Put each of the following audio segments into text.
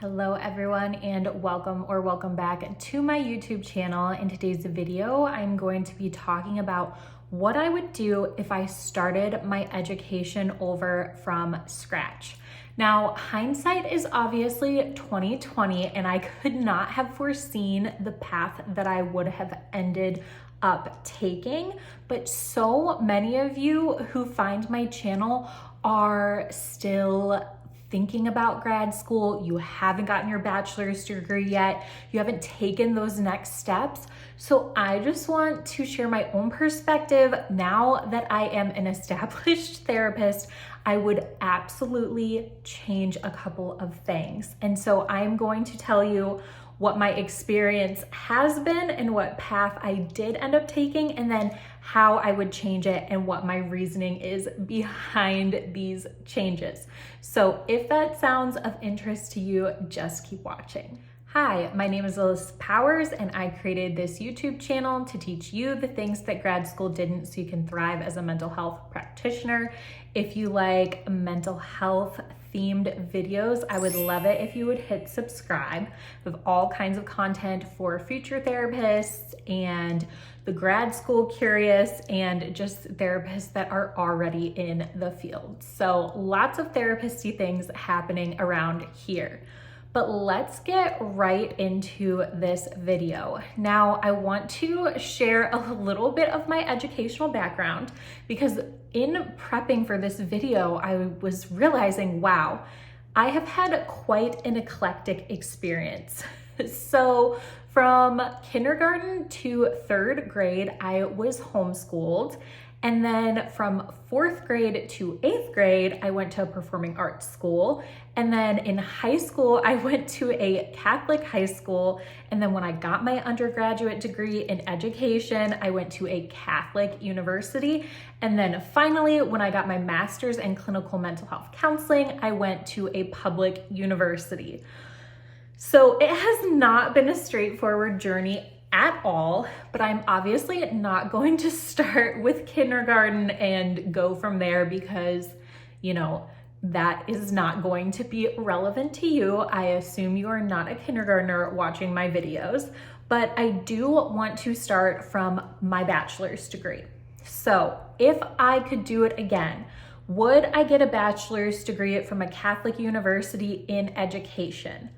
Hello everyone, and welcome back to my YouTube channel. In today's video, I'm going to be talking about what I would do if I started my education over from scratch. Now, hindsight is obviously 2020, and I could not have foreseen the path that I would have ended up taking, but so many of you who find my channel are still thinking about grad school. You haven't gotten your bachelor's degree yet. You haven't taken those next steps. So I just want to share my own perspective. Now that I am an established therapist, I would absolutely change a couple of things. And so I'm going to tell you what my experience has been and what path I did end up taking, and then how I would change it and what my reasoning is behind these changes. So if that sounds of interest to you, just keep watching. Hi, my name is Allyssa Powers, and I created this YouTube channel to teach you the things that grad school didn't so you can thrive as a mental health practitioner. If you like mental health themed videos, I would love it if you would hit subscribe. We have all kinds of content for future therapists and the grad school curious and just therapists that are already in the field. So lots of therapist-y things happening around here. But let's get right into this video. Now, I want to share a little bit of my educational background because in prepping for this video, I was realizing, wow, I have had quite an eclectic experience. So from kindergarten to third grade, I was homeschooled. And then from fourth grade to eighth grade, I went to a performing arts school. And then in high school, I went to a Catholic high school. And then when I got my undergraduate degree in education, I went to a Catholic university. And then finally, when I got my master's in clinical mental health counseling, I went to a public university. So it has not been a straightforward journey at all, but I'm obviously not going to start with kindergarten and go from there because, that is not going to be relevant to you. I assume you are not a kindergartner watching my videos, but I do want to start from my bachelor's degree. So if I could do it again, would I get a bachelor's degree from a Catholic university in education?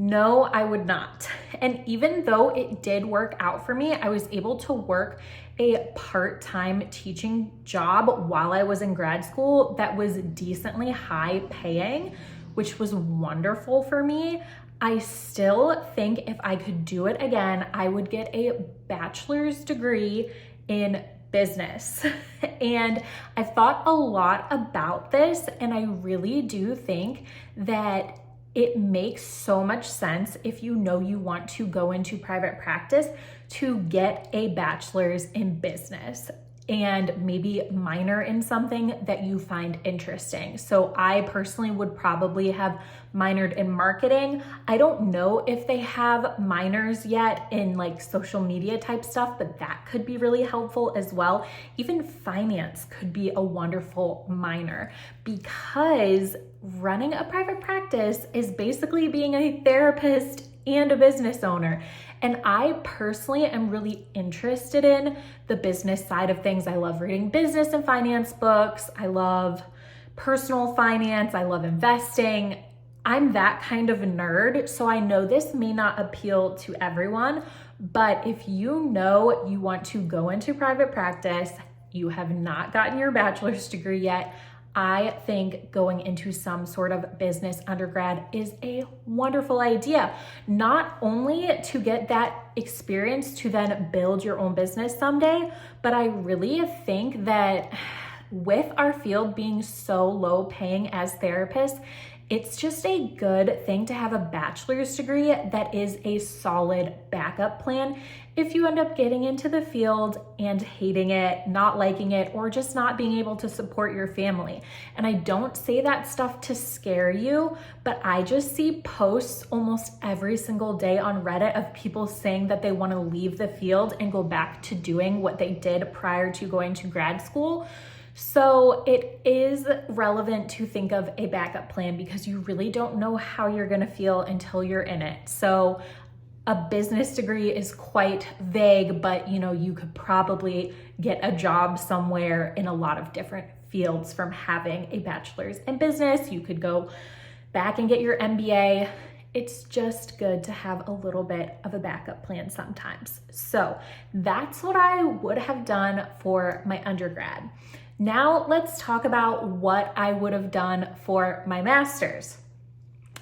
No, I would not. And even though it did work out for me, I was able to work a part-time teaching job while I was in grad school that was decently high paying, which was wonderful for me. I still think if I could do it again, I would get a bachelor's degree in business. And I've thought a lot about this, and I really do think that it makes so much sense if you know you want to go into private practice to get a bachelor's in business and maybe minor in something that you find interesting. So I personally would probably have minored in marketing. I don't know if they have minors yet in like social media type stuff, but that could be really helpful as well. Even finance could be a wonderful minor because running a private practice is basically being a therapist and a business owner. And I personally am really interested in the business side of things. I love reading business and finance books. I love personal finance. I love investing. I'm that kind of nerd. So I know this may not appeal to everyone, but if you know you want to go into private practice, you have not gotten your bachelor's degree yet, I think going into some sort of business undergrad is a wonderful idea. Not only to get that experience to then build your own business someday, but I really think that with our field being so low paying as therapists, it's just a good thing to have a bachelor's degree that is a solid backup plan if you end up getting into the field and hating it, not liking it, or just not being able to support your family. And I don't say that stuff to scare you, but I just see posts almost every single day on Reddit of people saying that they want to leave the field and go back to doing what they did prior to going to grad school. So it is relevant to think of a backup plan because you really don't know how you're gonna feel until you're in it. So a business degree is quite vague, but you could probably get a job somewhere in a lot of different fields from having a bachelor's in business. You could go back and get your MBA. It's just good to have a little bit of a backup plan sometimes. So that's what I would have done for my undergrad. Now let's talk about what I would have done for my master's.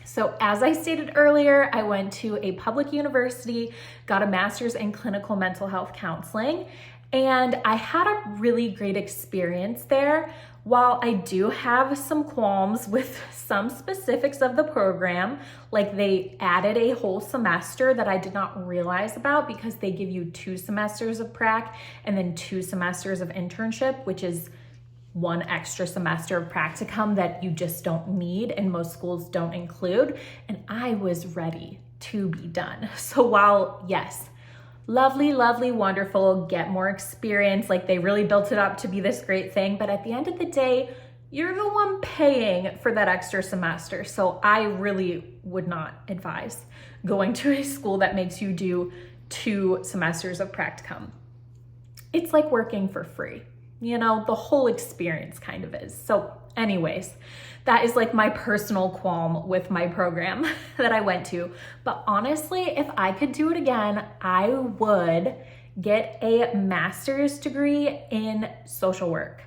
So as I stated earlier, I went to a public university, got a master's in clinical mental health counseling, and I had a really great experience there. While I do have some qualms with some specifics of the program, like they added a whole semester that I did not realize about because they give you 2 semesters of prac and then 2 semesters of internship, which is 1 extra semester of practicum that you just don't need and most schools don't include. And I was ready to be done. So while yes, lovely, lovely, wonderful, get more experience, like they really built it up to be this great thing. But at the end of the day, you're the one paying for that extra semester. So I really would not advise going to a school that makes you do 2 semesters of practicum. It's like working for free. The whole experience kind of is. So anyways, that is like my personal qualm with my program that I went to. But honestly, if I could do it again, I would get a master's degree in social work.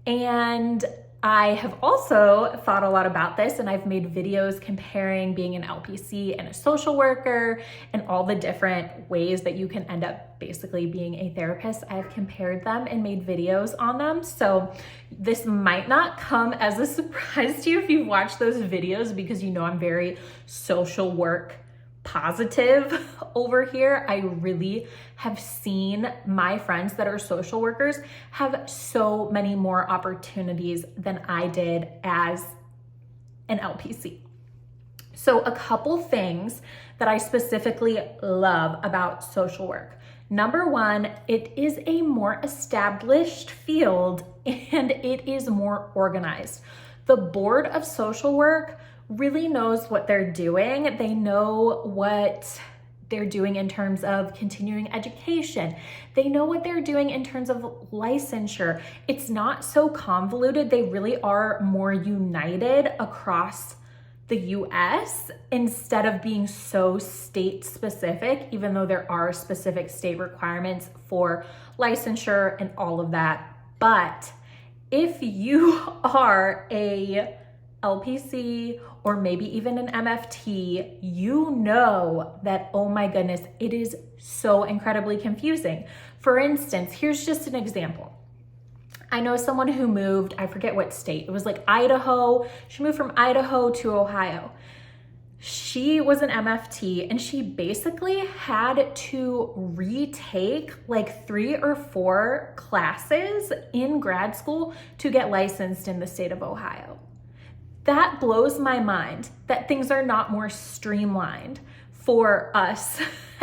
And I have also thought a lot about this, and I've made videos comparing being an LPC and a social worker and all the different ways that you can end up basically being a therapist. I've compared them and made videos on them. So this might not come as a surprise to you if you've watched those videos because I'm very social work positive over here. I really have seen my friends that are social workers have so many more opportunities than I did as an LPC. So a couple things that I specifically love about social work. Number 1, it is a more established field and it is more organized. The board of social work really knows what they're doing. They know what they're doing in terms of continuing education. They know what they're doing in terms of licensure. It's not so convoluted. They really are more united across the US instead of being so state specific, even though there are specific state requirements for licensure and all of that. But if you are a LPC or maybe even an MFT, you know that, oh my goodness, it is so incredibly confusing. For instance, here's just an example. I know someone who moved, I forget what state, it was like Idaho. She moved from Idaho to Ohio. She was an MFT and she basically had to retake like 3 or 4 classes in grad school to get licensed in the state of Ohio. That blows my mind that things are not more streamlined for us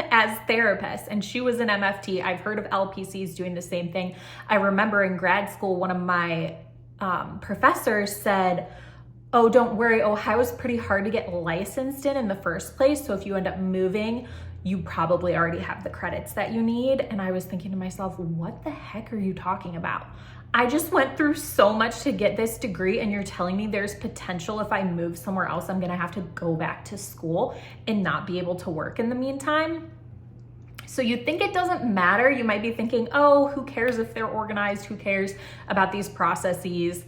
as therapists. And she was an MFT. I've heard of LPCs doing the same thing. I remember in grad school, one of my professors said, oh, don't worry, Ohio's pretty hard to get licensed in the first place. So if you end up moving, you probably already have the credits that you need. And I was thinking to myself, what the heck are you talking about? I just went through so much to get this degree and you're telling me there's potential if I move somewhere else, I'm gonna have to go back to school and not be able to work in the meantime. So you think it doesn't matter. You might be thinking, oh, who cares if they're organized? Who cares about these processes?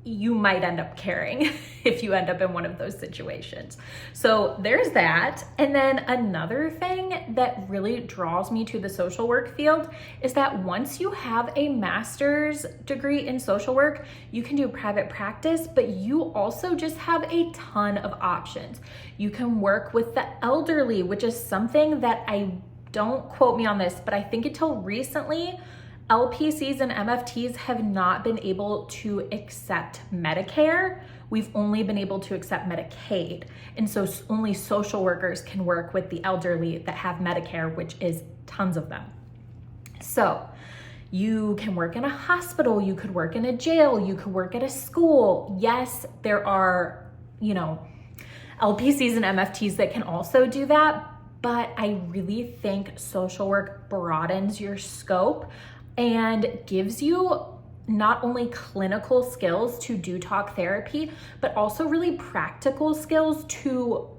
You might end up caring if you end up in one of those situations. So there's that. And then another thing that really draws me to the social work field is that once you have a master's degree in social work, you can do private practice, but you also just have a ton of options. You can work with the elderly, which is something that don't quote me on this, but I think until recently, LPCs and MFTs have not been able to accept Medicare. We've only been able to accept Medicaid. And so only social workers can work with the elderly that have Medicare, which is tons of them. So You can work in a hospital, you could work in a jail, you could work at a school. Yes, there are, LPCs and MFTs that can also do that, but I really think social work broadens your scope and gives you not only clinical skills to do talk therapy, but also really practical skills to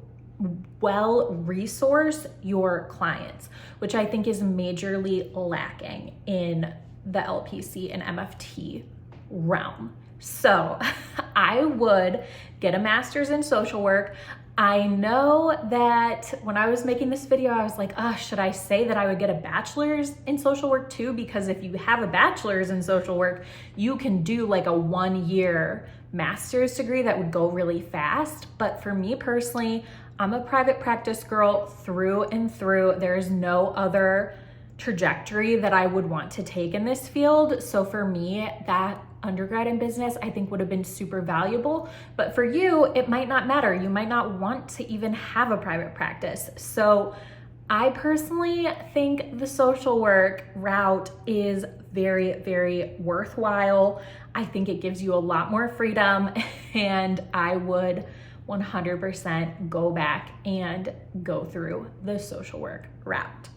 well resource your clients, which I think is majorly lacking in the LPC and MFT realm. So I would get a master's in social work. I know that when I was making this video, I was like, should I say that I would get a bachelor's in social work too? Because if you have a bachelor's in social work, you can do like a 1-year master's degree that would go really fast. But for me personally, I'm a private practice girl through and through. There's no other trajectory that I would want to take in this field. So for me, that undergrad in business, I think would have been super valuable. But for you, it might not matter. You might not want to even have a private practice. So I personally think the social work route is very, very worthwhile. I think it gives you a lot more freedom, and I would 100% go back and go through the social work route.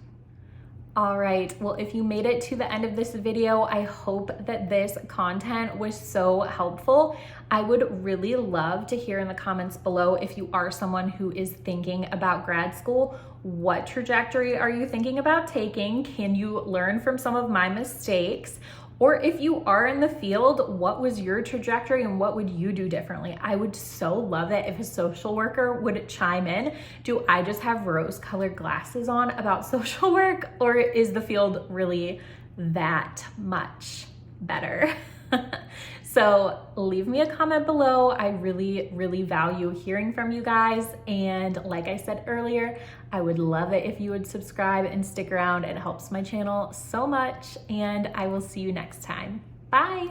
All right, well, if you made it to the end of this video, I hope that this content was so helpful. I would really love to hear in the comments below if you are someone who is thinking about grad school. What trajectory are you thinking about taking? Can you learn from some of my mistakes? Or if you are in the field, what was your trajectory and what would you do differently? I would so love it if a social worker would chime in. Do I just have rose-colored glasses on about social work, or is the field really that much better? So leave me a comment below. I really, really value hearing from you guys. And like I said earlier, I would love it if you would subscribe and stick around. It helps my channel so much. And I will see you next time. Bye.